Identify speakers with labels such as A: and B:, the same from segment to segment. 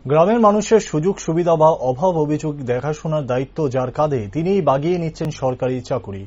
A: গ্রামের মানুষের সুযোগ সুবিধা বা অভাব অভিযোগ দেখাশোনার দায়িত্ব যার কাঁধে তিনিই বাগিয়ে নিচ্ছেন সরকারি চাকুরি।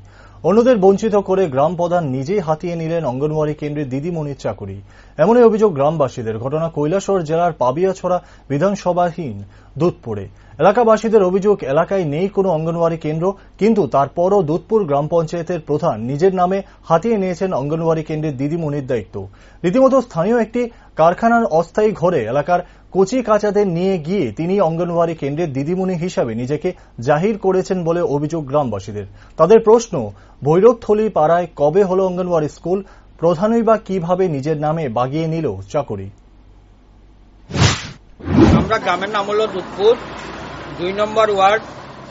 A: অন্যদের বঞ্চিত করে গ্রাম প্রধান নিজেই হাতিয়ে নিলেন অঙ্গনওয়াড়ি কেন্দ্রের দিদিমণির চাকুরি। এমনই অভিযোগ গ্রামবাসীদের। ঘটনা কৈলাসহর জেলার পাবিয়াছড়া বিধানসভাহীন দুধপুরে। এলাকাবাসীদের অভিযোগ, এলাকায় নেই কোনো অঙ্গনওয়াড়ি কেন্দ্র, কিন্তু তারপরও দুধপুর গ্রাম পঞ্চায়েতের প্রধান নিজের নামে হাতিয়ে নিয়েছেন অঙ্গনওয়াড়ি কেন্দ্রের দিদিমণির দায়িত্ব। রীতিমতো স্থানীয় একটি কারখানার অস্থায়ী ঘরে এলাকার কচি কাচাদের নিয়ে গিয়ে তিনি অঙ্গনওয়াড়ি কেন্দ্রের দিদিমণি হিসাবে নিজেকে জাহির করেছেন বলে অভিযোগ গ্রামবাসীদের। তাদের প্রশ্ন, ভৈরবথলি পাড়ায় কবে হলো অঙ্গনওয়াড়ি স্কুল? প্রধানই বা কিভাবে নিজের নামে বাগিয়ে নিল চাকুরি?
B: আমরা গ্রামের নাম হলো দুধপুর 2 নম্বর ওয়ার্ড,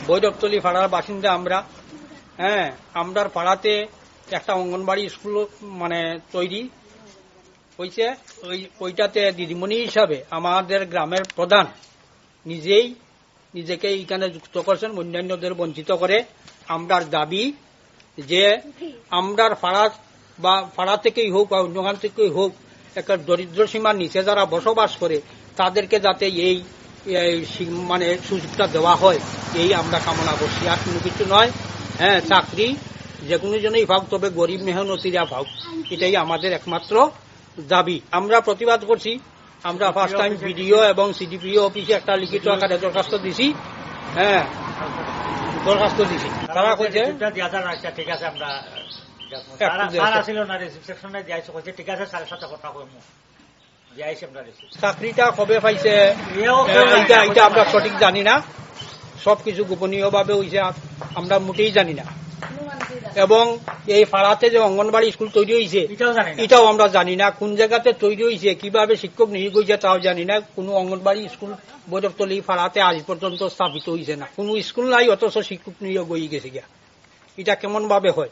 B: ভৈরবথলি পাড়ার বাসিন্দা আমরা। আমরার পাড়াতে একটা অঙ্গনবাড়ি স্কুল তৈরি হয়েছে। ওইটাতে দিদিমণি হিসাবে আমাদের গ্রামের প্রধান নিজেকে এখানে যুক্ত করছেন, অন্যান্যদের বঞ্চিত করে। আমরার দাবি যে আমরার পাড়া থেকেই হোক বা অন্যখান থেকেই হোক, একটা দরিদ্র সীমার নিচে যারা বসবাস করে তাদেরকে যাতে এই সুযোগটা দেওয়া হয়, এই আমরা কামনা করছি, আর কোনো কিছু নয়। চাকরি যে কোনো জনেই ভাগ, তবে গরিব মেহনতিরা ভাগ, এটাই আমাদের একমাত্র দাবি। আমরা প্রতিবাদ করছি। আমরা ফার্স্ট টাইম বিডিও এবং সিডিপিও অফিসে একটা লিখিত আকারে দরখাস্ত দিছি। তারা কইছে
C: ঠিক আছে, আমরা
B: চাকরিটা কবে পাইছে এটা আমরা সঠিক জানি না। সবকিছু গোপনীয় ভাবে হয়েছে, আমরা মোটেই জানি না। এবং এই পাড়াতে যে অঙ্গনবাড়ি স্কুল তৈরি হয়েছে এটাও আমরা জানি না। কোন জায়গাতে তৈরি হয়েছে, কিভাবে শিক্ষক নিয়োগ হয়েছে তাও জানি না। কোন অঙ্গনবাড়ি স্কুল ভৈরবথলি পাড়াতে আজ পর্যন্ত স্থাপিত হয়েছে না। কোন স্কুল নাই, অথচ শিক্ষক নিয়োগ হয়ে গেছে গিয়া। এটা কেমন ভাবে হয়?